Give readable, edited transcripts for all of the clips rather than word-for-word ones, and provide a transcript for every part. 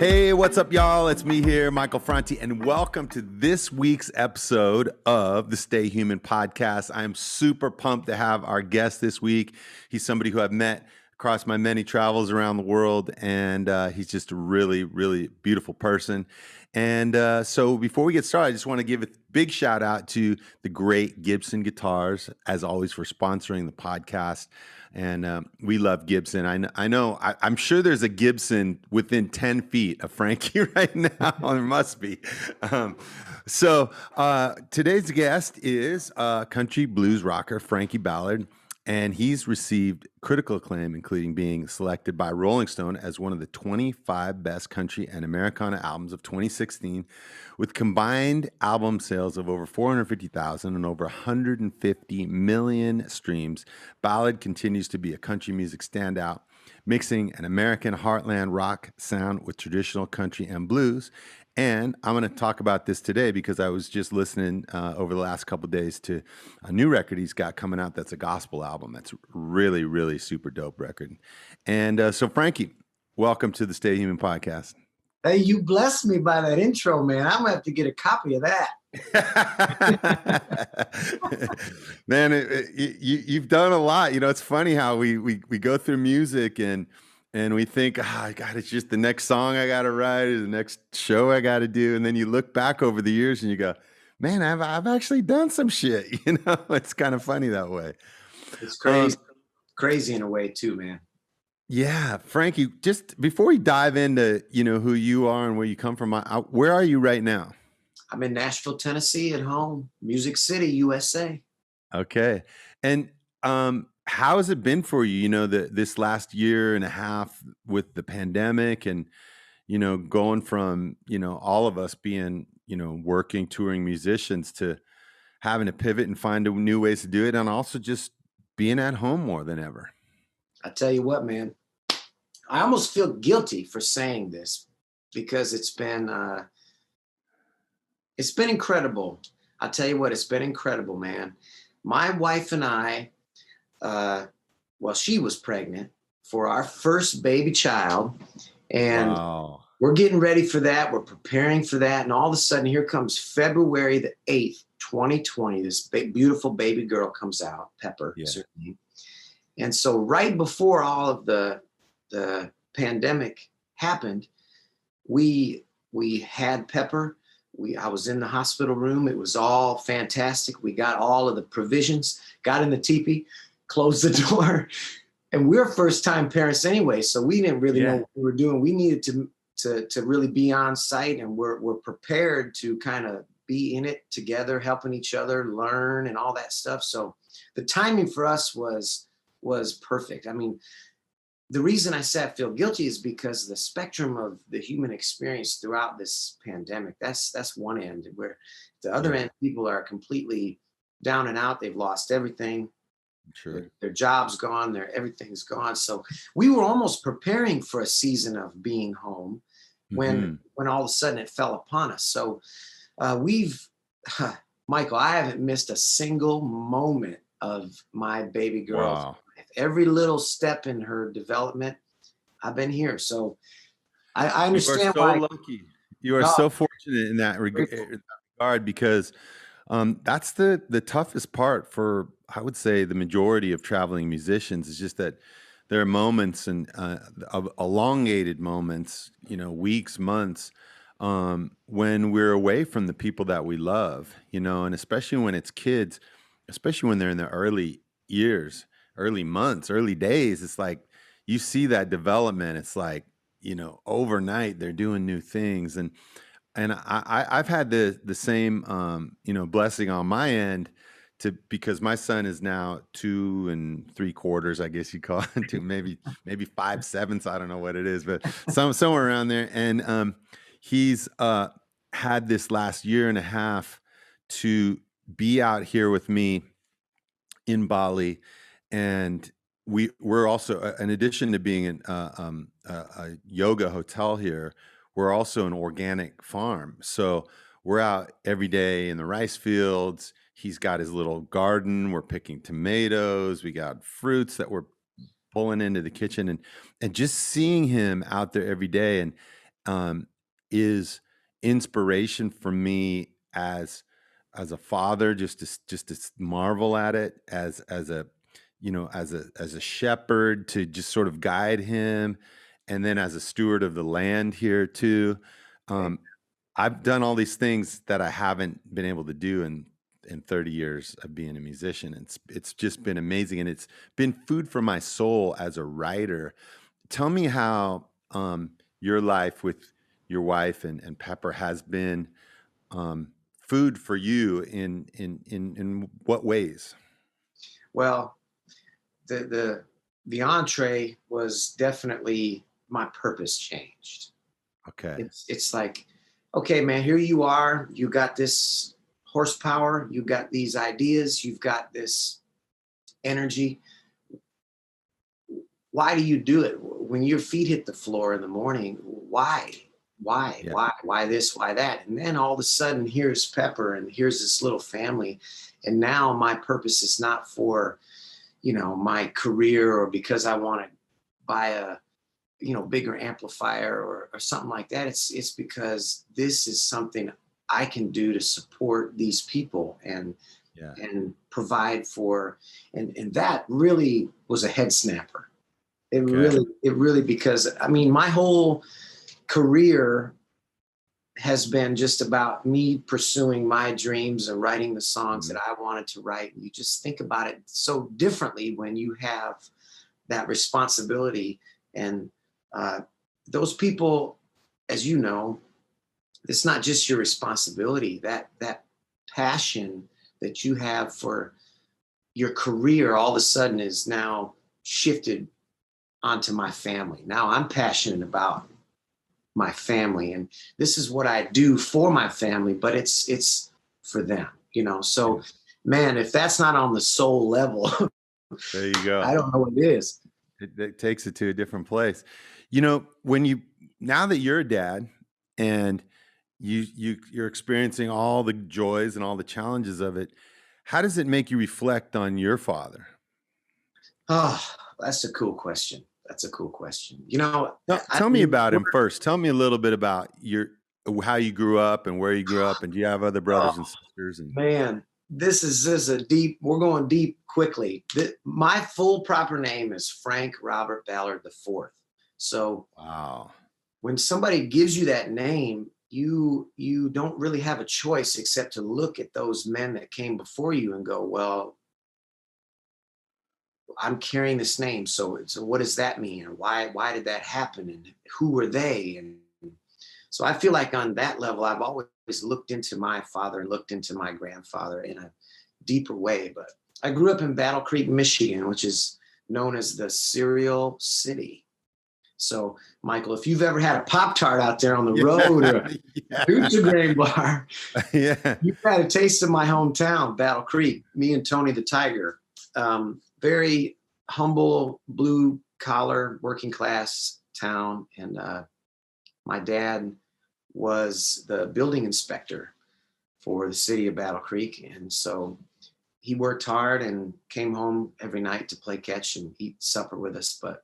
Hey, what's up, y'all? It's me here, Michael Franti, and welcome to this week's episode of the Stay Human podcast. I'm super pumped to have our guest this week. He's somebody who I've met across my many travels around the world, and he's just a really, really beautiful person. And so before we get started, I just want to give a big shout out to the great Gibson Guitars, as always, for sponsoring the podcast. And we love Gibson. I'm sure there's a Gibson within 10 feet of Frankie right now. There must be. So today's guest is country blues rocker Frankie Ballard. And he's received critical acclaim, including being selected by Rolling Stone as one of the 25 best country and Americana albums of 2016, with combined album sales of over 450,000 and over 150 million streams. Ballard continues to be a country music standout, mixing an American heartland rock sound with traditional country and blues. And I'm going to talk about this today because I was just listening over the last couple of days to a new record he's got coming out that's a gospel album. That's really, really super dope record. And so, Frankie, welcome to the Stay Human podcast. Hey, you blessed me by that intro, man. I'm going to have to get a copy of that. Man, you've done a lot. You know, it's funny how we go through music and we think, God, it's just the next song I got to write or the next show I got to do. And then you look back over the years and you go, man, I've actually done some shit. You know, it's kind of funny that way. It's crazy. Crazy in a way too, man. Yeah. Frankie, just before we dive into, you know, who you are and where you come from, where are you right now? I'm in Nashville, Tennessee at home, Music City, USA. Okay. And, how has it been for you, you know, this last year and a half with the pandemic and, you know, going from, you know, all of us being, you know, working, touring musicians to having to pivot and find new ways to do it and also just being at home more than ever? I tell you what, man, I almost feel guilty for saying this because it's been incredible. I tell you what, it's been incredible, man. My wife and I, she was pregnant for our first baby child, and Wow. We're getting ready for that. We're preparing for that. And all of a sudden, here comes February the 8th, 2020. This beautiful baby girl comes out, Pepper, certainly. And so right before all of the pandemic happened, we had Pepper. I was in the hospital room. It was all fantastic. We got all of the provisions, got in the teepee, closed the door, and we're first-time parents anyway, so we didn't really know what we were doing. We needed to really be on site, and we're prepared to kind of be in it together, helping each other learn and all that stuff. So the timing for us was perfect. I mean, the reason I said I feel guilty is because the spectrum of the human experience throughout this pandemic, that's one end, where the other end, people are completely down and out. They've lost everything. Sure. Their job's gone, everything's gone. So we were almost preparing for a season of being home when all of a sudden it fell upon us. So Michael, I haven't missed a single moment of my baby girl's life. Every little step in her development, I've been here. So I understand why. You are so lucky. You are so fortunate in that regard because that's the toughest part for, I would say, the majority of traveling musicians is just that there are moments and of elongated moments, you know, weeks, months, when we're away from the people that we love, you know, and especially when it's kids, especially when they're in the early years, early months, early days, it's like you see that development. It's like, you know, overnight they're doing new things. And I've had the same, you know, blessing on my end because my son is now 2 3/4, I guess you call it, to maybe 5/7. I don't know what it is, but somewhere around there. And he's had this last year and a half to be out here with me in Bali, and we're also, in addition to being in a yoga hotel here, we're also an organic farm. So we're out every day in the rice fields. He's got his little garden. We're picking tomatoes. We got fruits that we're pulling into the kitchen, and just seeing him out there every day. um, is inspiration for me as a father, just to marvel at it, as a as a shepherd to just sort of guide him, and then as a steward of the land here too. Okay. Um, I've done all these things that I haven't been able to do in 30 years of being a musician. It's just been amazing, and it's been food for my soul as a writer. Tell me how your life with your wife and Pepper has been food for you in what ways? Well, the entree was definitely my purpose changed. Okay. It's like, okay, man, here you are. You got this horsepower. You got these ideas. You've got this energy. Why do you do it? When your feet hit the floor in the morning, why? Why? Yeah. Why this? Why that? And then all of a sudden, here's Pepper, and here's this little family. And now my purpose is not for, my career, or because I want to buy a, bigger amplifier, or something like that. It's because this is something I can do to support these people and Yeah. provide for, and that really was a head snapper. Okay. It really, because I mean, my whole career has been just about me pursuing my dreams and writing the songs Mhm. that I wanted to write. You just think about it so differently when you have that responsibility. And those people, as you know, it's not just your responsibility. That passion that you have for your career all of a sudden is now shifted onto my family. Now I'm passionate about my family, and this is what I do for my family, but it's for them, So, Yeah. man, if that's not on the soul level, There you go. I don't know what it is. It takes it to a different place. When now that you're a dad and you're experiencing all the joys and all the challenges of it, how does it make you reflect on your father? Oh, that's a cool question. That's a cool question. I Tell don't me use about him words. first. Tell me a little bit about how you grew up and where you grew up, and do you have other Oh, brothers and sisters? And man, this is a deep. We're going deep quickly. My full proper name is Frank Robert Ballard IV. So wow, when somebody gives you that name, you don't really have a choice except to look at those men that came before you and go, well, I'm carrying this name. So what does that mean? And why did that happen? And who were they? And so I feel like on that level, I've always looked into my father and looked into my grandfather in a deeper way. But I grew up in Battle Creek, Michigan, which is known as the Cereal City. So, Michael, if you've ever had a Pop-Tart out there on the road, or a yeah, Nutri-Grain bar, yeah, you've had a taste of my hometown, Battle Creek, me and Tony the Tiger. Very humble, blue collar, working class town. And my dad was the building inspector for the city of Battle Creek. And so he worked hard and came home every night to play catch and eat supper with us. But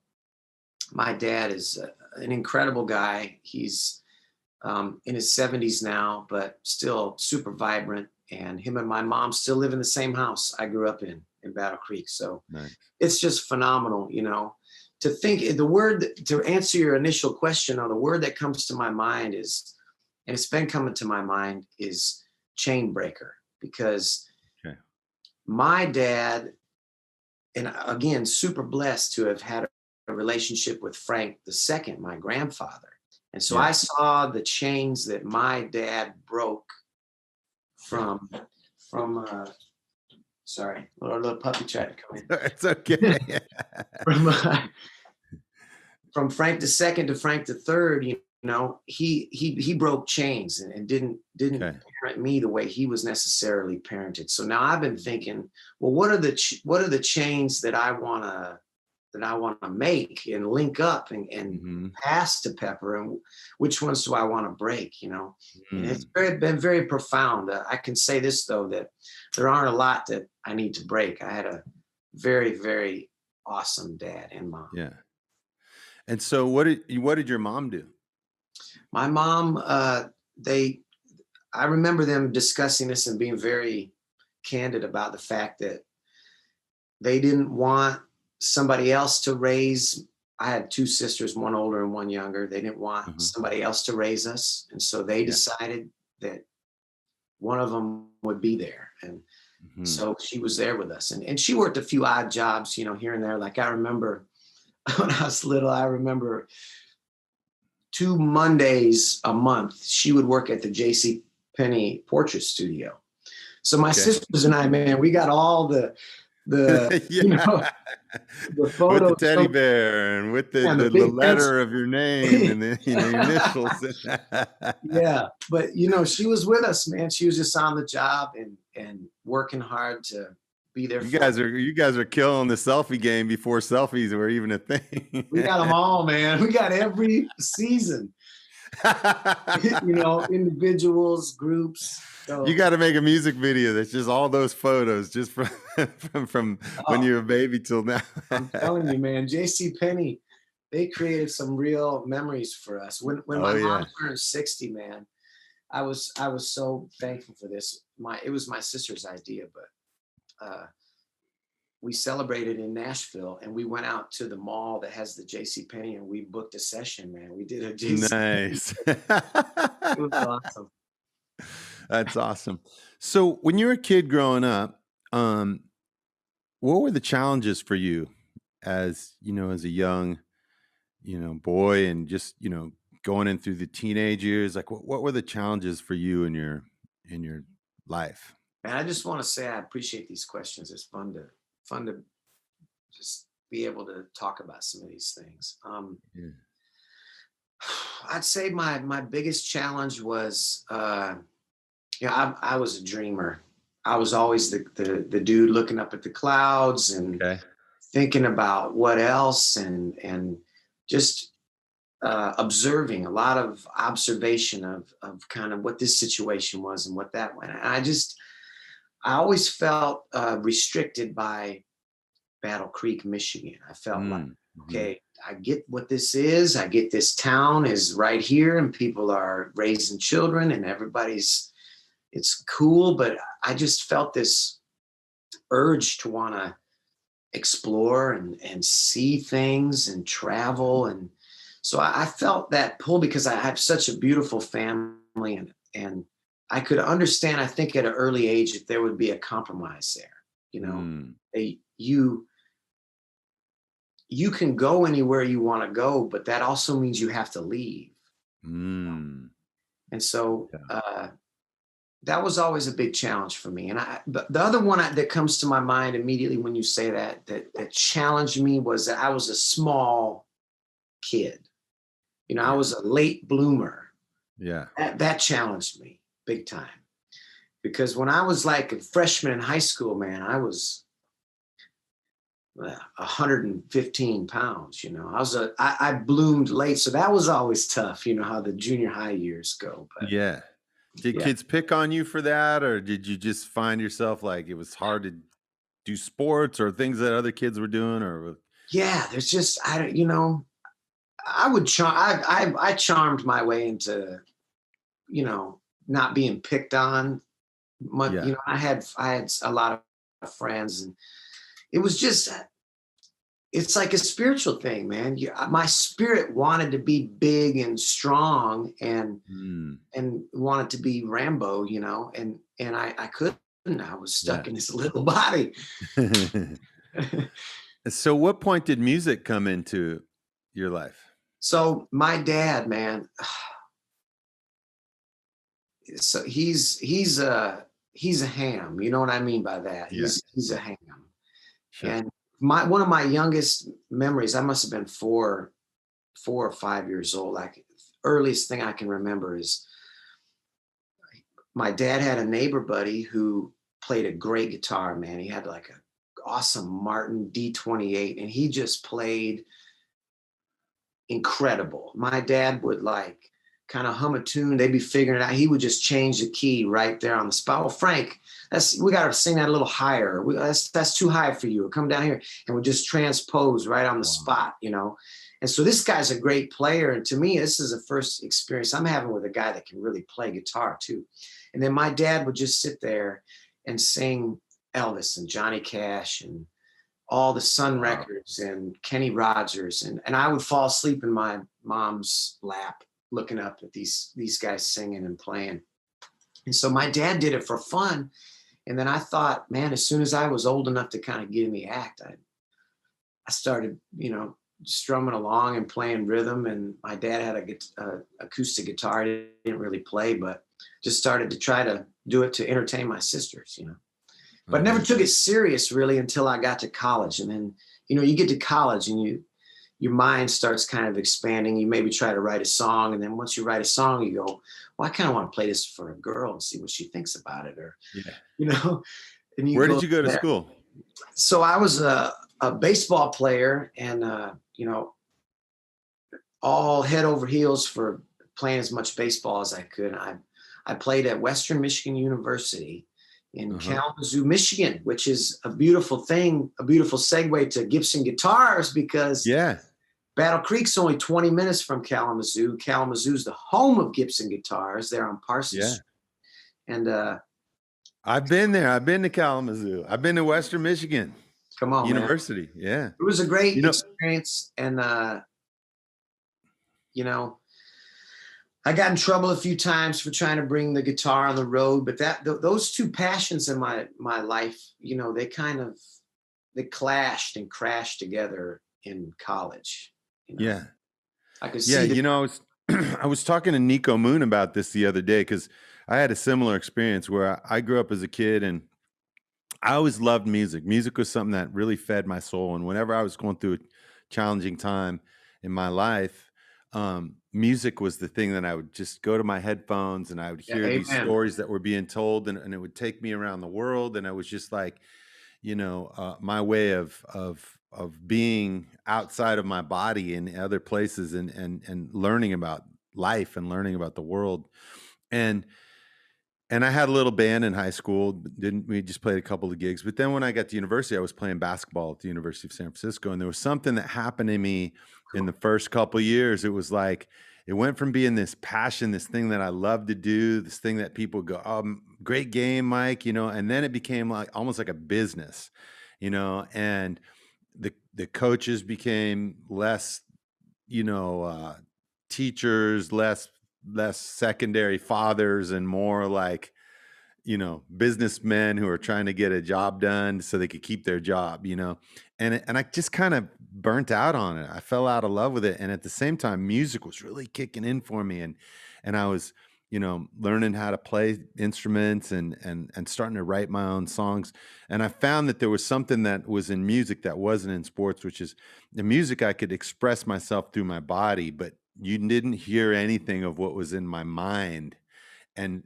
my dad is an incredible guy. He's in his 70s now, but still super vibrant. And him and my mom still live in the same house I grew up in Battle Creek. So nice. it's just phenomenal, to think the word, to answer your initial question, on the word that comes to my mind is, and it's been coming to my mind, is chain breaker. Because Okay. my dad, and again, super blessed to have had a relationship with Frank II, my grandfather. And so I Yeah. saw the chains that my dad broke from sorry, a little puppy tried to come in. It's okay. from from Frank II to Frank III, he broke chains and didn't Okay. parent me the way he was necessarily parented. So now I've been thinking, well, what are the chains that I want to make and link up and Mhm. pass to Pepper, and which ones do I want to break? And it's Mm. been very profound. I can say this though, that there aren't a lot that I need to break. I had a very, very awesome dad and mom. Yeah. And so what did your mom do? My mom, I remember them discussing this and being very candid about the fact that they didn't want somebody else to raise. I had two sisters, one older and one younger. They didn't want somebody else to raise us. And so they decided that one of them would be there. And so she was there with us. And she worked a few odd jobs, here and there. Like I remember when I was little, I remember 2 Mondays a month, she would work at the J.C. Penney portrait studio. So my sisters and I, man, we got all the the photos with the teddy bear and with the letter of your name and the initials. Yeah, but she was with us, man. She was just on the job and working hard to be there. You guys are killing the selfie game before selfies were even a thing. We got them all, man. We got every season. Individuals, groups. So, you got to make a music video that's just all those photos, just from when you were a baby till now. I'm telling you, man, J.C. Penney, they created some real memories for us. When my mom turned 60, man, I was so thankful for this. It was my sister's idea, but we celebrated in Nashville, and we went out to the mall that has the J.C. Penney, and we booked a session, man. We did a J.C. Nice. It was awesome. That's awesome. So when you were a kid growing up, what were the challenges for you as a young, boy, and just, going in through the teenage years? Like what were the challenges for you in your life? And I just want to say, I appreciate these questions. It's fun to just be able to talk about some of these things. I'd say my biggest challenge was, I was a dreamer. I was always the dude looking up at the clouds and thinking about what else and just observing, a lot of observation of kind of what this situation was and what that went. And I always felt restricted by Battle Creek, Michigan. I felt like, okay, I get what this is. I get this town is right here and people are raising children and it's cool. But I just felt this urge to want to explore and see things and travel. And so I felt that pull because I have such a beautiful family and I could understand, I think at an early age, if there would be a compromise there, you can go anywhere you want to go, but that also means you have to leave. And so that was always a big challenge for me. And the other one that comes to my mind immediately when you say that challenged me was that I was a small kid. I was a late bloomer. Yeah. That challenged me big time. Because when I was like a freshman in high school, man, I was 115 pounds, I bloomed late. So that was always tough, how the junior high years go. But did kids pick on you for that? Or did you just find yourself like it was hard to do sports or things that other kids were doing? Or there's just, I charmed my way into, not being picked on much. I had a lot of friends and it was just, it's like a spiritual thing, man. My spirit wanted to be big and strong and wanted to be Rambo, and I couldn't. I was stuck in this little body. So what point did music come into your life? So my dad, man, so he's a ham. You know what I mean by that? He's a ham. Sure. And one of my youngest memories, I must have been 4 or 5 years old. Like earliest thing I can remember is my dad had a neighbor buddy who played a great guitar, man. He had like an awesome Martin D28 and he just played incredible. My dad would like kind of hum a tune. They'd be figuring it out. He would just change the key right there on the spot. Well, Frank, we got to sing that a little higher. That's too high for you. Come down here. And we just transpose right on the spot, And so this guy's a great player. And to me, this is the first experience I'm having with a guy that can really play guitar too. And then my dad would just sit there and sing Elvis and Johnny Cash and all the Sun records and Kenny Rogers. And I would fall asleep in my mom's lap looking up at these guys singing and playing. And so my dad did it for fun. And then I thought, man, as soon as I was old enough to kind of get in the act, I started, strumming along and playing rhythm. And my dad had a acoustic guitar. I didn't really play, but just started to try to do it to entertain my sisters, but never took it serious really until I got to college. And then, you get to college and your mind starts kind of expanding. You maybe try to write a song. And then once you write a song, you go, well, I kind of want to play this for a girl and see what she thinks about it. Or, and where did you go to school? So I was a baseball player and, all head over heels for playing as much baseball as I could. I played at Western Michigan University in Kalamazoo, Michigan, which is a beautiful thing, a beautiful segue to Gibson guitars because Battle Creek's only 20 minutes from Kalamazoo. Kalamazoo's the home of Gibson guitars there on Parsons Street. And I've been there. I've been to Kalamazoo. I've been to Western Michigan. Come on, University. Man. Yeah. It was a great experience. And, I got in trouble a few times for trying to bring the guitar on the road, but those two passions in my life, they clashed and crashed together in college. Yeah. I could see. I was talking to Nico Moon about this the other day because I had a similar experience where I grew up as a kid and I always loved music. Music was something that really fed my soul. And whenever I was going through a challenging time in my life, music was the thing that I would just go to my headphones and I would hear these stories that were being told and it would take me around the world. And I was just like, my way of being outside of my body in other places and learning about life and learning about the world. And I had a little band in high school. We just played a couple of gigs. But then when I got to university, I was playing basketball at the University of San Francisco. And there was something that happened to me in the first couple of years. It was like, it went from being this passion, this thing that I love to do, this thing that people go, oh, great game, Mike, and then it became like almost like a business, and the coaches became less, teachers, less secondary fathers and more like, businessmen who are trying to get a job done so they could keep their job, and I just kind of burnt out on it. I fell out of love with it. And at the same time, music was really kicking in for me. And I was, learning how to play instruments and starting to write my own songs. And I found that there was something that was in music that wasn't in sports, which is the music I could express myself through my body, but you didn't hear anything of what was in my mind. And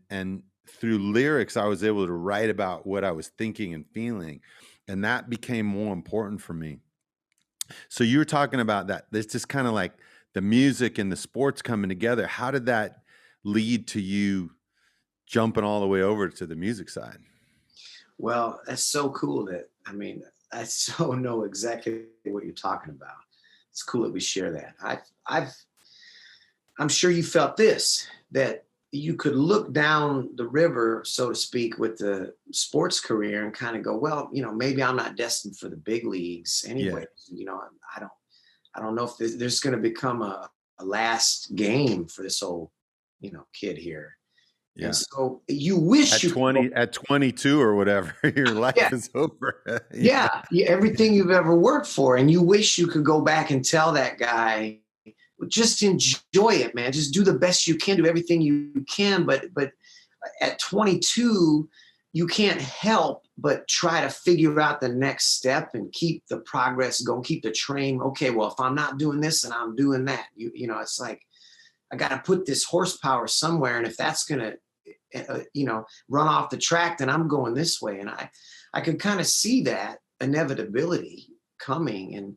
through lyrics, I was able to write about what I was thinking and feeling. And that became more important for me. So you were talking about that. It's just kind of like the music and the sports coming together. How did that lead to you jumping all the way over to the music side? Well, that's so cool I so know exactly what you're talking about. It's cool that we share that. I'm sure you felt this, that you could look down the river, so to speak, with the sports career and kind of go, well, maybe I'm not destined for the big leagues anyway. Yeah. I don't know if there's going to become a last game for this old, kid here. Yeah. And so you wish at 22 or whatever, your life is over. Yeah. Everything you've ever worked for. And you wish you could go back and tell that guy, just enjoy it, man. Just do the best you can, do everything you can. But at 22, you can't help but try to figure out the next step and keep the progress going, keep the train. Okay, well, if I'm not doing this and I'm doing that, it's like, I got to put this horsepower somewhere. And if that's going to, run off the track, then I'm going this way. And I could kind of see that inevitability coming. And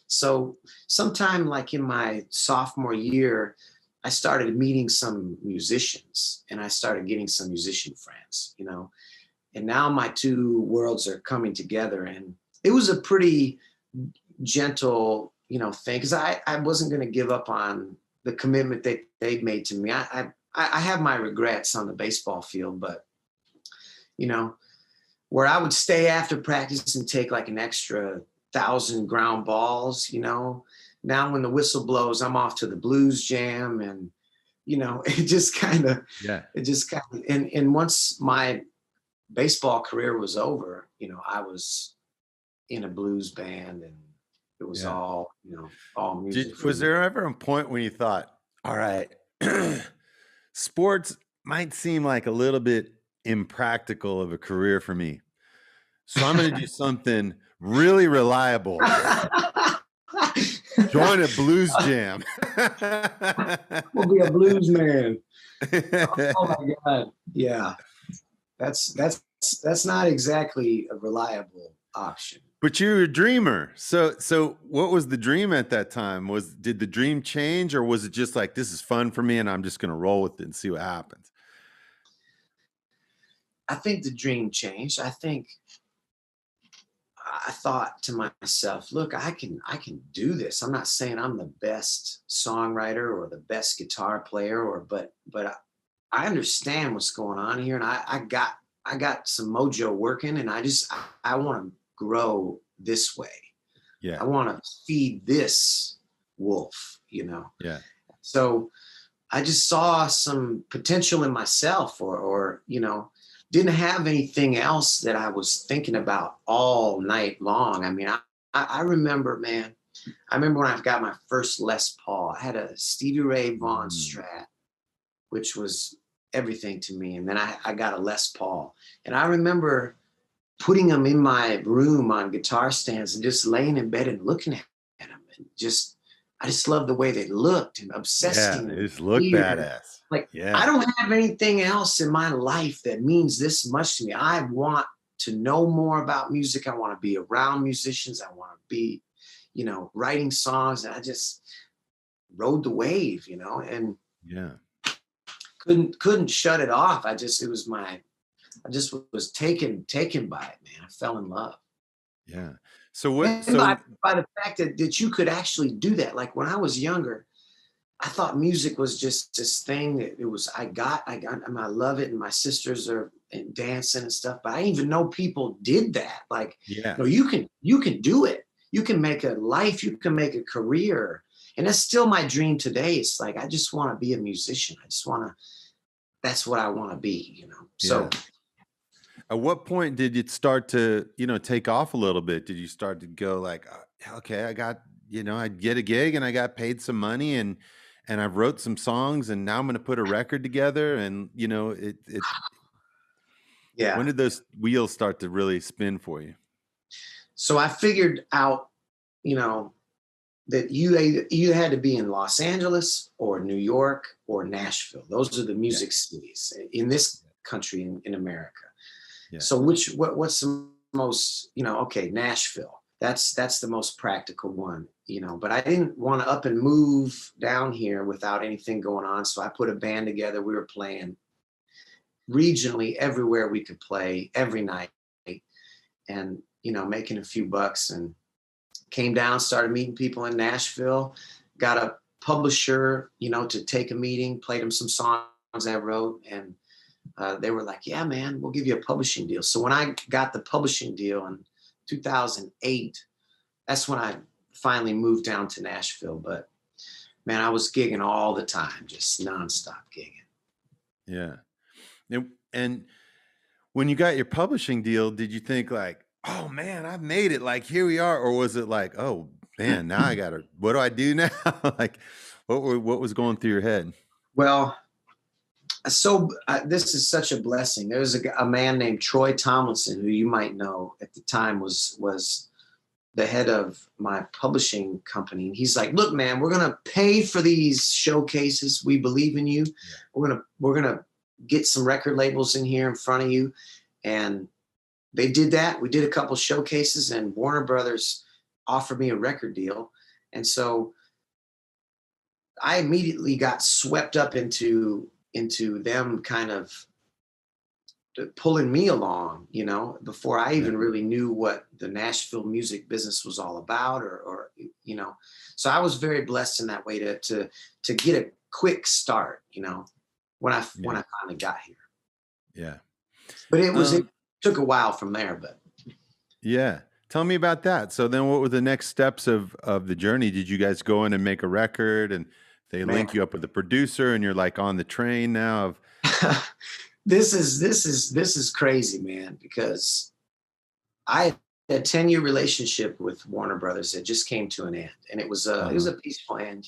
so sometime like in my sophomore year, I started meeting some musicians and I started getting some musician friends, and now my two worlds are coming together. And it was a pretty gentle thing, because I wasn't going to give up on the commitment that they've made to me. I have my regrets on the baseball field, but where I would stay after practice and take like an extra 1,000 ground balls, now when the whistle blows, I'm off to the blues jam, and it just kind of, and once my baseball career was over, I was in a blues band, and it was all music. Was there ever a point when you thought, all right, sports might seem like a little bit impractical of a career for me, so I'm going to do something really reliable? Join a blues jam. We'll be a blues man. Oh my God. Yeah. That's not exactly a reliable option. But you're a dreamer. So what was the dream at that time? Did the dream change, or was it just like, this is fun for me and I'm just going to roll with it and see what happens? I think the dream changed. I thought to myself, look, I can do this. I'm not saying I'm the best songwriter or the best guitar player, but I understand what's going on here, and I got some mojo working, and I want to grow this way. Yeah. I want to feed this wolf, Yeah. So I just saw some potential in myself, or didn't have anything else that I was thinking about all night long. I mean, I remember, man, when I got my first Les Paul. I had a Stevie Ray Vaughan Strat, which was everything to me. And then I got a Les Paul. And I remember putting them in my room on guitar stands and just laying in bed and looking at them. And I just loved the way they looked, and obsessing. Yeah, they just look badass. Like, I don't have anything else in my life that means this much to me. I want to know more about music. I want to be around musicians. I want to be, writing songs. And I just rode the wave, and couldn't shut it off. I just was taken by it, man. I fell in love. Yeah. So what? By the fact that you could actually do that. Like when I was younger, I thought music was just this thing that I love it. And my sisters are dancing and stuff, but I didn't even know people did that. Like, no, you can do it. You can make a life, you can make a career. And that's still my dream today. It's like, I just want to be a musician. That's what I want to be, So at what point did it start to, take off a little bit? Did you start to go like, okay, I got, I get a gig and I got paid some money, and I wrote some songs, and now I'm going to put a record together, and when did those wheels start to really spin for you? So I figured out, that you either had to be in Los Angeles or New York or Nashville. Those are the music cities in this country, in America. Yeah. So what's the most, okay, Nashville. That's the most practical one, but I didn't want to up and move down here without anything going on. So I put a band together. We were playing regionally everywhere we could play every night, and, making a few bucks, and came down, started meeting people in Nashville, got a publisher, to take a meeting, played them some songs I wrote, and they were like, yeah, man, we'll give you a publishing deal. So when I got the publishing deal in 2008, that's when I finally moved down to Nashville. But man, I was gigging all the time, just nonstop gigging. Yeah. And when you got your publishing deal, did you think like, oh man, I've made it, like here we are? Or was it like, oh man, now what do I do now? Like what was going through your head? Well, so this is such a blessing. There was a man named Troy Tomlinson, who you might know at the time was the head of my publishing company. And he's like, look, man, we're going to pay for these showcases. We believe in you. Yeah. We're going to get some record labels in here in front of you. And they did that. We did a couple showcases, and Warner Brothers offered me a record deal. And so I immediately got swept up into them kind of pulling me along, before I even really knew what the Nashville music business was all about, or so I was very blessed in that way to get a quick start, when I finally got here. Yeah. But it took a while from there, but yeah. Tell me about that. So then what were the next steps of the journey? Did you guys go in and make a record and they link you up with a producer and you're like on the train now of this is crazy, man, because I had a 10-year relationship with Warner Brothers that just came to an end, and it was a peaceful end.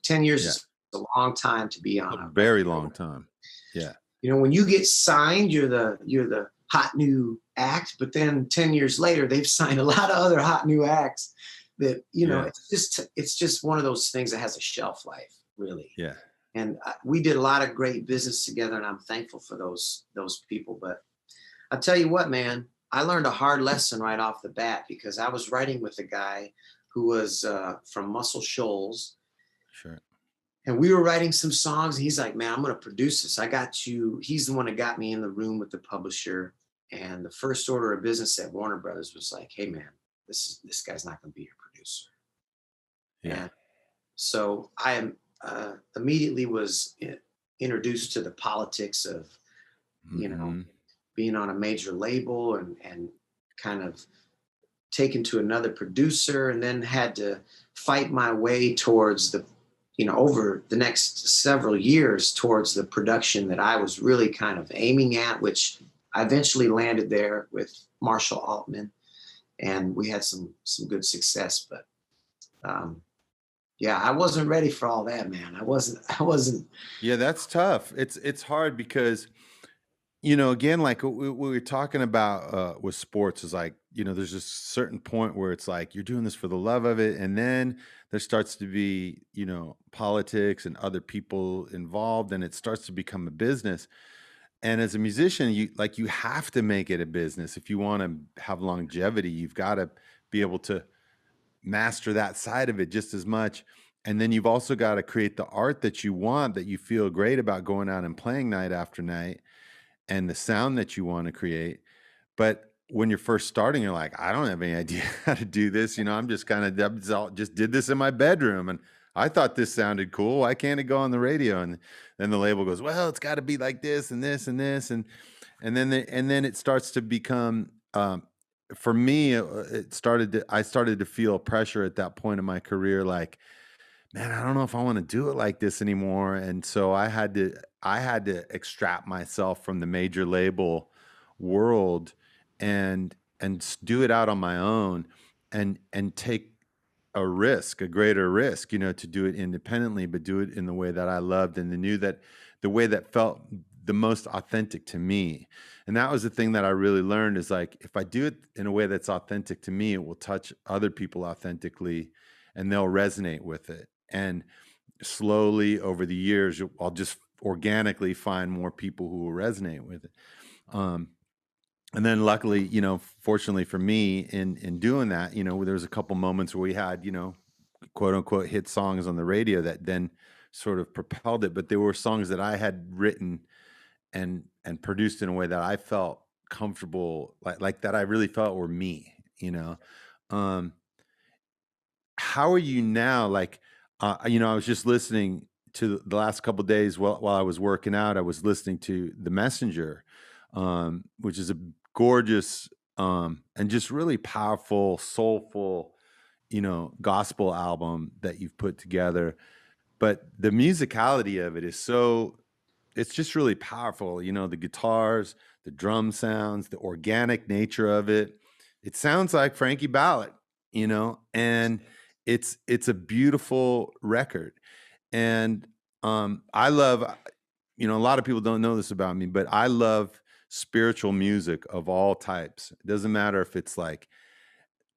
10 years is a long time to be on a very long time. Yeah. When you get signed, you're the hot new act, but then 10 years later, they've signed a lot of other hot new acts that it's just one of those things that has a shelf life, really. Yeah. And we did a lot of great business together, and I'm thankful for those people. But I'll tell you what, man, I learned a hard lesson right off the bat, because I was writing with a guy who was from Muscle Shoals. Sure. And we were writing some songs, and he's like, man, I'm going to produce this. I got you. He's the one that got me in the room with the publisher. And the first order of business at Warner Brothers was like, hey, man, this guy's not going to be your producer. Yeah. And so I immediately was introduced to the politics of, being on a major label and kind of taken to another producer, and then had to fight my way towards over the next several years towards the production that I was really kind of aiming at, which I eventually landed there with Marshall Altman, and we had some good success. But I wasn't ready for all that, man. I wasn't. Yeah, that's tough. It's hard because, again, like what we were talking about with sports is like, there's a certain point where it's like you're doing this for the love of it, and then there starts to be, politics and other people involved, and it starts to become a business. And as a musician, you have to make it a business. If you want to have longevity, you've got to be able to master that side of it just as much. And then you've also got to create the art that you want, that you feel great about going out and playing night after night, and the sound that you want to create. But when you're first starting, you're like, I don't have any idea how to do this. I'm just just did this in my bedroom, and I thought this sounded cool. Why can't it go on the radio? And then the label goes, well, it's got to be like this and this and this, and then it starts to become. For me, I started to feel pressure at that point in my career, like, man, I don't know if I want to do it like this anymore. And so I had to extract myself from the major label world and do it out on my own and take a greater risk, to do it independently, but do it in the way that I loved and knew that the way that felt the most authentic to me. And that was the thing that I really learned, is like, if I do it in a way that's authentic to me, it will touch other people authentically and they'll resonate with it. And slowly over the years, I'll just organically find more people who will resonate with it. And then luckily, fortunately for me in doing that, there was a couple moments where we had, quote unquote hit songs on the radio that then sort of propelled it. But there were songs that I had written and produced in a way that I felt comfortable, like that I really felt were me, how are you now? Like, I was just listening to the last couple of days while I was working out. I was listening to The Messenger, which is a gorgeous and just really powerful, soulful, gospel album that you've put together. But the musicality of it is it's just really powerful. The guitars, the drum sounds, the organic nature of it. It sounds like Frankie Ballard, and it's a beautiful record. And I love, a lot of people don't know this about me, but I love spiritual music of all types. It doesn't matter if it's like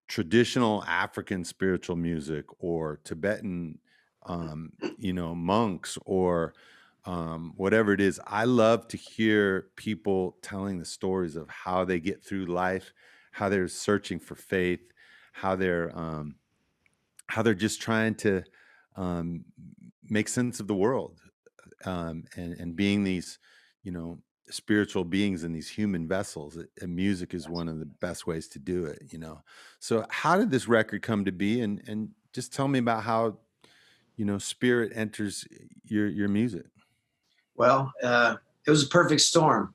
traditional African spiritual music or Tibetan, monks or whatever it is. I love to hear people telling the stories of how they get through life, how they're searching for faith, how they're just trying to make sense of the world, and being these, spiritual beings in these human vessels, and music is one of the best ways to do it, you know. So how did this record come to be, and just tell me about how, you know, spirit enters your music. Well, it was a perfect storm.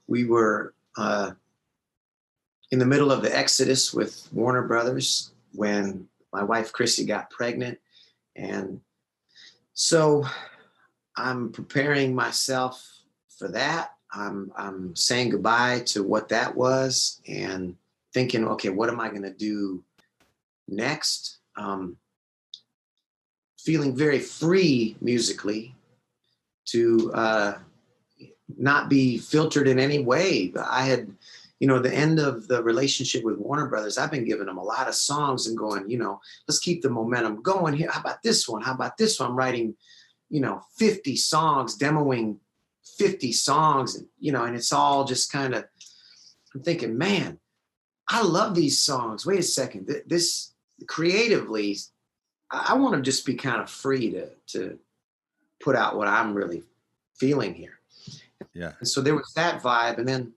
We were in the middle of the exodus with Warner Brothers when my wife Chrissy got pregnant, and so I'm preparing myself for that. I'm saying goodbye to what that was and thinking, okay, what am I going to do next? Feeling very free musically to not be filtered in any way. I had, you know, the end of the relationship with Warner Brothers, I've been giving them a lot of songs and going, you know, let's keep the momentum going here. How about this one? How about this one? I'm writing, you know, 50 songs, demoing 50 songs, and, you know, and it's all just kind of, I'm thinking, man, I love these songs. Wait a second. This creatively, I want to just be kind of free to put out what I'm really feeling here. Yeah. And so there was that vibe. And then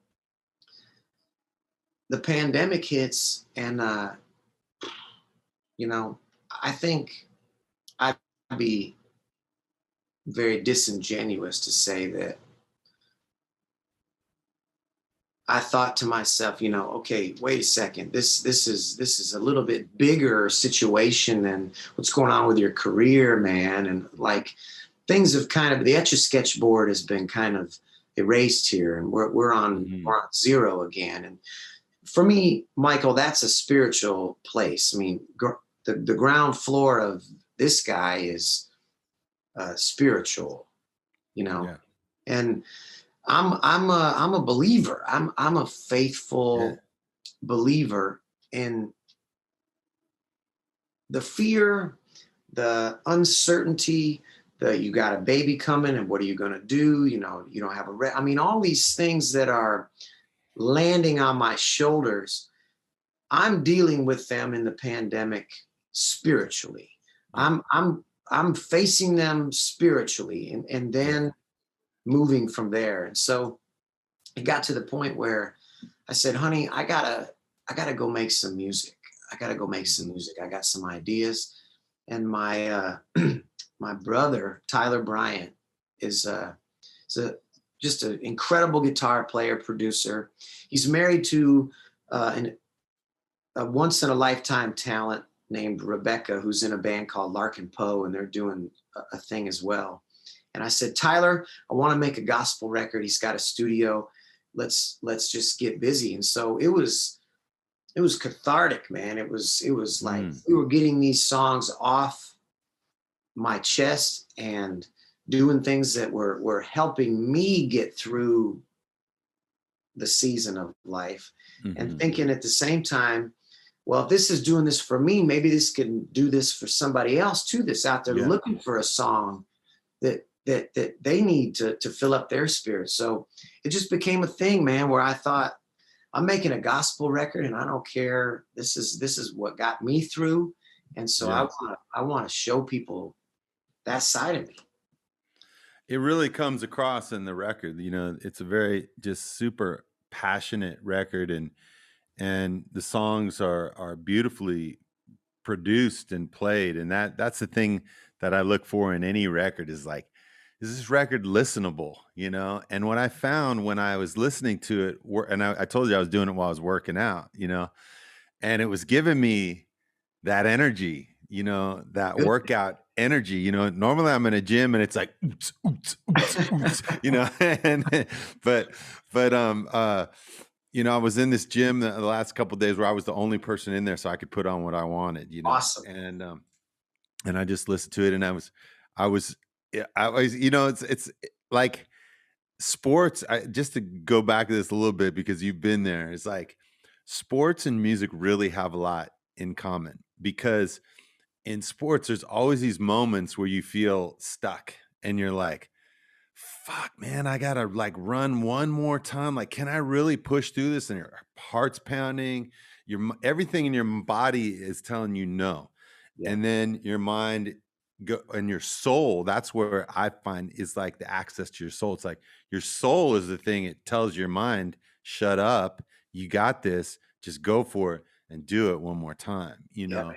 the pandemic hits, and, you know, I think I'd be very disingenuous to say that I thought to myself, you know, okay, wait a second. This is a little bit bigger situation than what's going on with your career, man. And like things have kind of, the Etch-a-Sketch board has been kind of erased here, and we're on zero again. And for me, Michael, that's a spiritual place. I mean, the ground floor of this guy is spiritual, you know. Yeah. And I'm a believer. I'm a faithful believer in the fear, the uncertainty, that you got a baby coming and what are you going to do? You know, you don't have I mean, all these things that are landing on my shoulders, I'm dealing with them in the pandemic spiritually. Yeah. I'm facing them spiritually, and then moving from there. And so it got to the point where I said, honey, I gotta go make some music. I gotta go make some music. I got some ideas. And my my brother, Tyler Bryant, is just an incredible guitar player, producer. He's married to a once in a lifetime talent named Rebecca, who's in a band called Larkin Poe, and they're doing a thing as well. And I said, Tyler, I want to make a gospel record. He's got a studio. Let's just get busy. And so it was cathartic, man. It was like we were getting these songs off my chest and doing things that were helping me get through the season of life, and thinking at the same time, well, if this is doing this for me, maybe this can do this for somebody else too, that's out there looking for a song that they need to fill up their spirit. So it just became a thing, man, where I thought, I'm making a gospel record and I don't care. This is what got me through. And so I want to show people that side of me. It really comes across in the record. You know, it's a very just super passionate record, and the songs are beautifully produced and played. And that's the thing that I look for in any record, is like, is this record listenable, you know? And what I found when I was listening to it, and I told you I was doing it while I was working out, you know, and it was giving me that energy, you know, that workout energy. You know, normally I'm in a gym and it's like, oops, oops, oops, oops, you know, but you know, I was in this gym the last couple of days where I was the only person in there, so I could put on what I wanted, you know. Awesome. And I just listened to it, and I was, you know, it's like sports. Just to go back to this a little bit, because you've been there, it's like sports and music really have a lot in common, because in sports, there's always these moments where you feel stuck and you're like, fuck, man, I gotta like run one more time. Like, can I really push through this? And your heart's pounding, everything in your body is telling you no. Yeah. And then your mind go and your soul, that's where I find is like the access to your soul. It's like your soul is the thing. It tells your mind, shut up, you got this, just go for it and do it one more time, Yeah,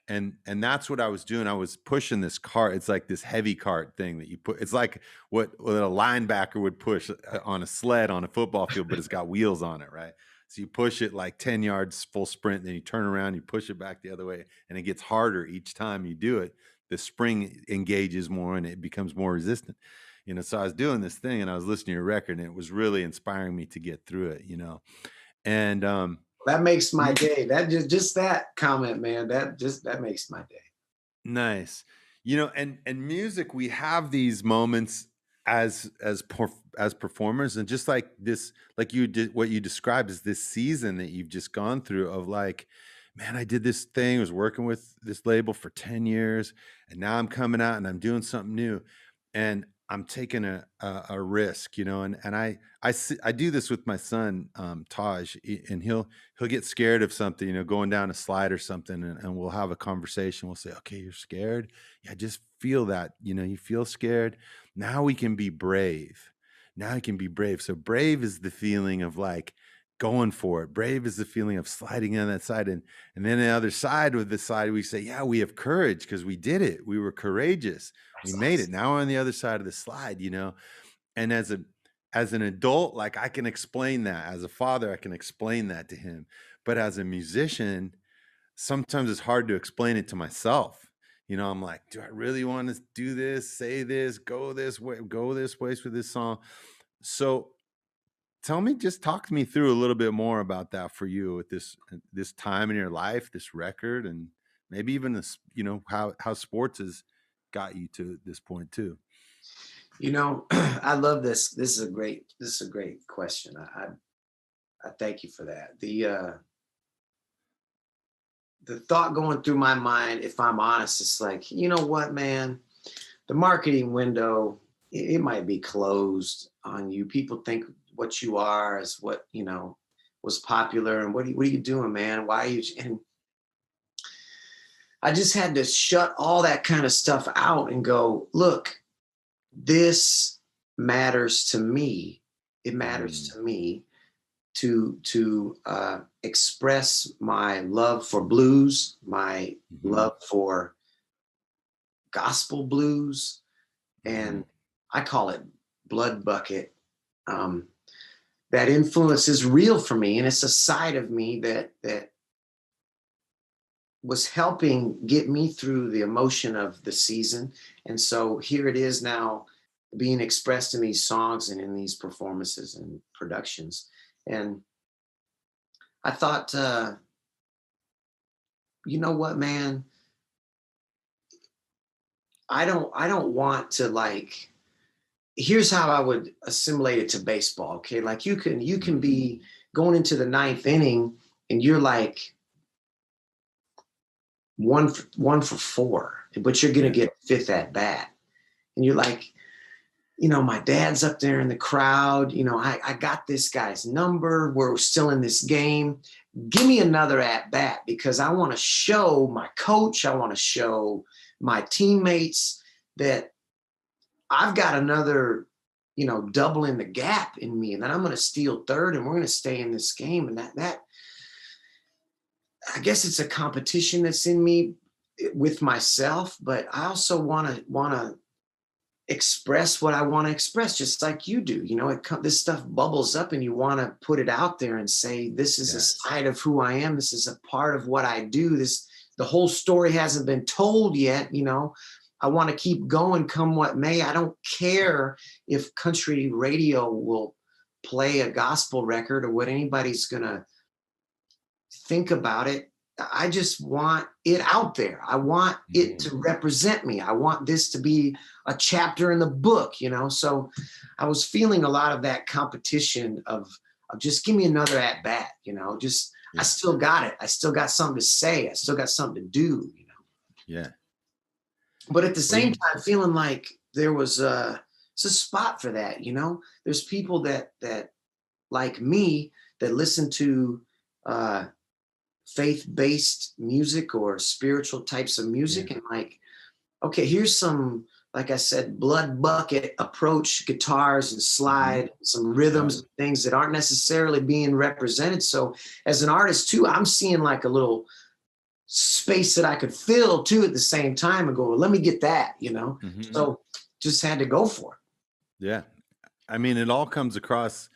man. and that's what I was doing. I was pushing this cart. It's like this heavy cart thing that you put. It's like what a linebacker would push on a sled on a football field, but it's got wheels on it, right? So you push it like 10 yards full sprint, then you turn around, you push it back the other way, and it gets harder each time you do it. The spring engages more and it becomes more resistant. So I was doing this thing and I was listening to your record and it was really inspiring me to get through it, And that makes my day. That just that comment, man, that makes my day. Nice. And music, we have these moments as performers, and just like this, like you did, what you described is this season that you've just gone through of like, man, I did this thing, I was working with this label for 10 years, and now I'm coming out and I'm doing something new, and I'm taking a risk, and I do this with my son, Taj, and he'll get scared of something, going down a slide or something, and we'll have a conversation. We'll say, okay, you're scared. Yeah, just feel that, you feel scared. Now we can be brave. Now I can be brave. So brave is the feeling of like going for it. Brave is the feeling of sliding on that side. And then the other side, with the side, we say, yeah, we have courage because we did it. We were courageous. We made it. Now we're on the other side of the slide, And as an adult, like I can explain that. As a father, I can explain that to him. But as a musician, sometimes it's hard to explain it to myself. I'm like, do I really want to do this, say this, go this way, go this place with this song? So talk to me through a little bit more about that for you with this time in your life, this record, and maybe even this, how sports has got you to this point too. I love this. This is a great question. I thank you for that. The thought going through my mind, if I'm honest, it's like, you know what, man, the marketing window, it might be closed on you. People think what you are is what, was popular. And what are you doing, man? Why are you? And I just had to shut all that kind of stuff out and go, look, this matters to me. It matters to me to express my love for blues, my love for gospel blues, and I call it blood bucket. That influence is real for me, and it's a side of me that was helping get me through the emotion of the season. And so here it is now being expressed in these songs and in these performances and productions. And I thought, you know what, man, I don't want to, like, here's how I would assimilate it to baseball. Okay. Like you can be going into the ninth inning and you're like one for four, but you're going to get fifth at bat. And you're like, my dad's up there in the crowd. I got this guy's number. We're still in this game. Give me another at bat because I want to show my coach. I want to show my teammates that I've got another, double in the gap in me, and then I'm going to steal third and we're going to stay in this game. And that I guess it's a competition that's in me with myself, but I also want to express what I want to express, just like you do. This stuff bubbles up and you want to put it out there and say, this is a side of who I am. This is a part of what I do. The whole story hasn't been told yet. I want to keep going come what may. I don't care if country radio will play a gospel record or what anybody's going to think about it. I just want it out there. I want it to represent me. I want this to be a chapter in the book, So I was feeling a lot of that competition of just give me another at bat, I still got it. I still got something to say. I still got something to do, Yeah. But at the same time, feeling like there was it's a spot for that, There's people that like me that listen to faith-based music or spiritual types of music, and like okay, here's some, like I said, blood bucket approach guitars and slide, some rhythms, things that aren't necessarily being represented. So as an artist too, I'm seeing like a little space that I could fill too at the same time and go, well, let me get that, So just had to go for it. Yeah. I mean, it all comes across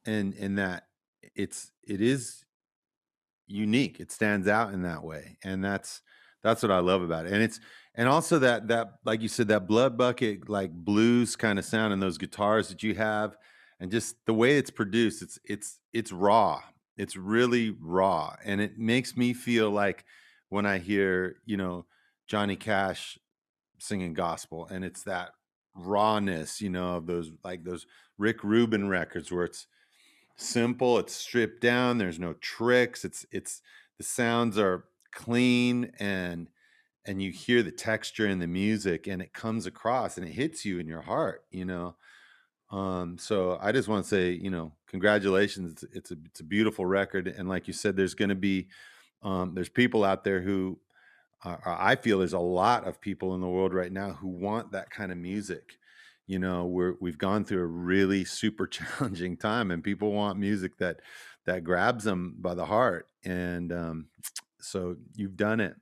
in that it is unique. It stands out in that way. And that's what I love about it. And also that like you said, that blood bucket, like blues kind of sound, and those guitars that you have, and just the way it's produced, it's raw. It's really raw. And it makes me feel like when I hear, Johnny Cash singing gospel, and it's that rawness, of those Rick Rubin records where it's simple, it's stripped down, there's no tricks, it's the sounds are clean, and you hear the texture in the music, and it comes across and it hits you in your heart. So I just want to say, congratulations. It's a beautiful record, and like you said, there's going to be there's people out there who I feel there's a lot of people in the world right now who want that kind of music. We've gone through a really super challenging time, and people want music that grabs them by the heart. And so you've done it.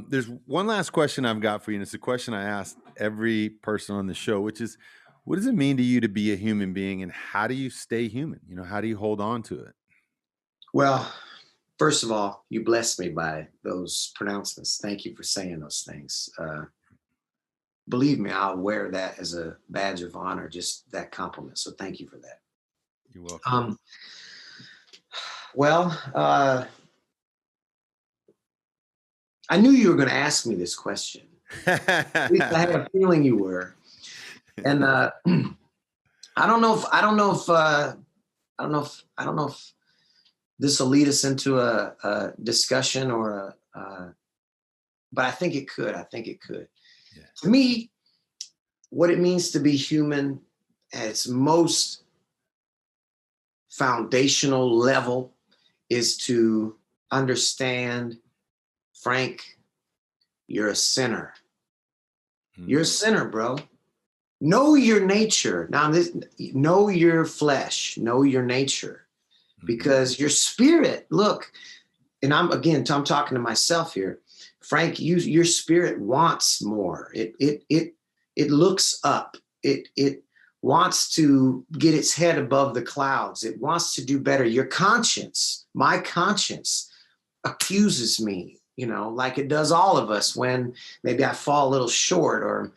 There's one last question I've got for you, and it's a question I asked every person on the show, which is, what does it mean to you to be a human being, and how do you stay human? How do you hold on to it? Well, first of all, you blessed me by those pronouncements. Thank you for saying those things. Believe me, I'll wear that as a badge of honor, just that compliment. So thank you for that. You're welcome. I knew you were going to ask me this question. At least I had a feeling you were. And I don't know if this will lead us into a discussion but I think it could. Yeah. To me, what it means to be human at its most foundational level is to understand, Frank, you're a sinner. You're a sinner, bro. Know your nature. Now, know your flesh, know your nature, because your spirit, look, and I'm talking to myself here. Frank, your spirit wants more. It looks up. It wants to get its head above the clouds. It wants to do better. Your conscience, my conscience, accuses me, like it does all of us when maybe I fall a little short, or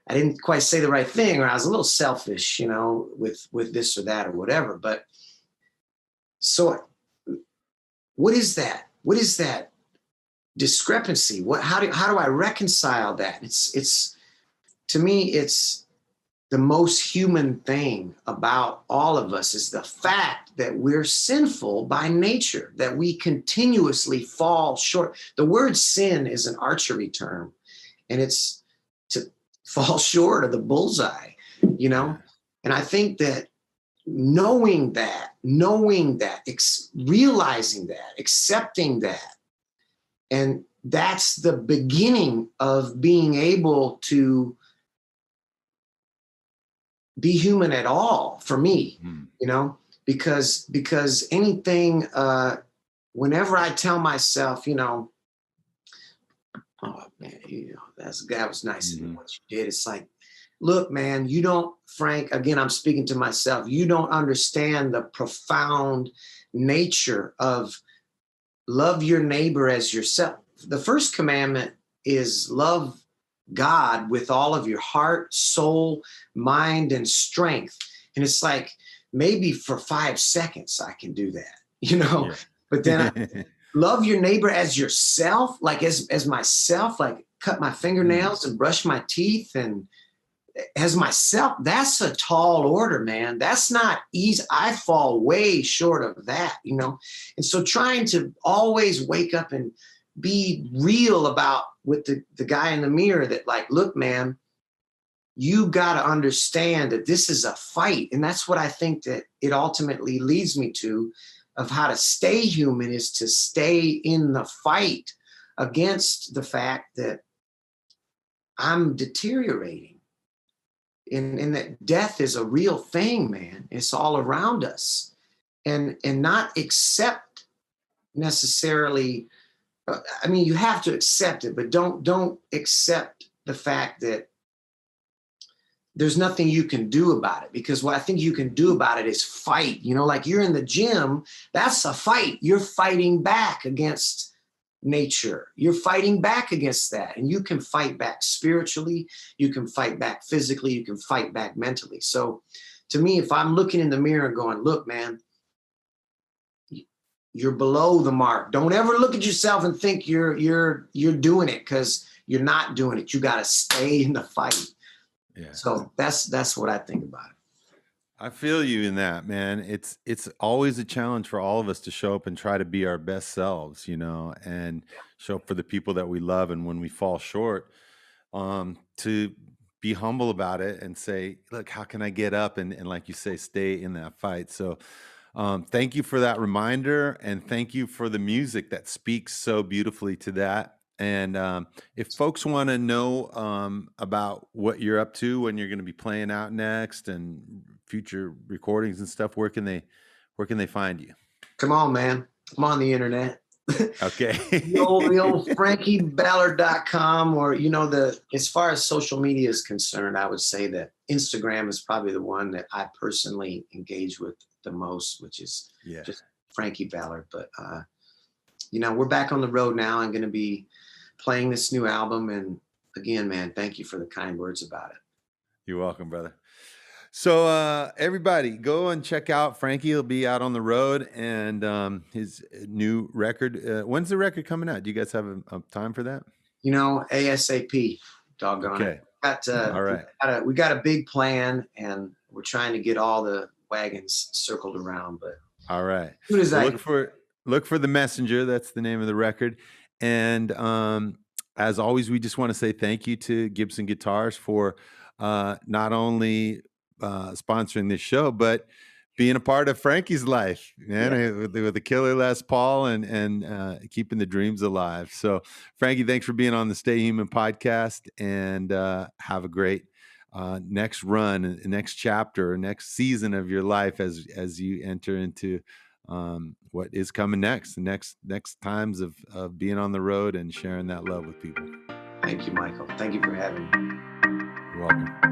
I didn't quite say the right thing, or I was a little selfish, with this or that or whatever. But so what is that? What is that discrepancy? How do I reconcile that? It's to me, it's the most human thing about all of us is the fact that we're sinful by nature, that we continuously fall short. The word sin is an archery term, and it's to fall short of the bullseye, And I think that knowing that, realizing that, accepting that, and that's the beginning of being able to be human at all for me, because anything, whenever I tell myself, oh man, that was nice of you, what you did. It's like, look, man, you don't, Frank, again, I'm speaking to myself. You don't understand the profound nature of love your neighbor as yourself. The first commandment is love God with all of your heart, soul, mind, and strength. And it's like, maybe for 5 seconds I can do that, but then love your neighbor as yourself, like as myself, like cut my fingernails and brush my teeth and as myself. That's a tall order, man. That's not easy. I fall way short of that, And so trying to always wake up and be real about with the guy in the mirror that, like, look, man, you got to understand that this is a fight. And that's what I think that it ultimately leads me to, of how to stay human, is to stay in the fight against the fact that I'm deteriorating. And that death is a real thing, man. It's all around us. And not accept necessarily, I mean, you have to accept it, but don't accept the fact that there's nothing you can do about it, because what I think you can do about it is fight. You know, like you're in the gym, that's a fight. You're fighting back against nature. You're fighting back against that. And you can fight back spiritually. You can fight back physically. You can fight back mentally. So to me, if I'm looking in the mirror and going, look, man, you're below the mark. Don't ever look at yourself and think you're doing it, because you're not doing it. You got to stay in the fight. Yeah. So that's what I think about it. I feel you in that, man. It's always a challenge for all of us to show up and try to be our best selves, you know, and show up for the people that we love. And when we fall short, to be humble about it and say, look, how can I get up? And like you say, stay in that fight. So thank you for that reminder. And thank you for the music that speaks so beautifully to that. And if folks want to know about what you're up to, when you're going to be playing out next, and future recordings and stuff, where can they find you? Come on, man. I'm on the internet. Okay. the old FrankieBallard.com, or, you know, as far as social media is concerned, I would say that Instagram is probably the one that I personally engage with the most, which is just Frankie Ballard. But, you know, we're back on the road now. I'm going to be playing this new album. And again, man, thank you for the kind words about it. You're welcome, brother. So everybody, go and check out Frankie. He'll be out on the road, and his new record. When's the record coming out? Do you guys have a time for that? You know, ASAP, doggone it. All right. We got a big plan, and we're trying to get all the wagons circled around. But all right. As soon as look for The Messenger. That's the name of the record. And as always, we just want to say thank you to Gibson Guitars for not only sponsoring this show, but being a part of Frankie's life, man, with the killer Les Paul and keeping the dreams alive. So Frankie, thanks for being on the Stay Human podcast, and have a great next run, next chapter, next season of your life as you enter into what is coming next times of being on the road and sharing that love with people. Thank you, Michael. Thank you for having me. You're welcome.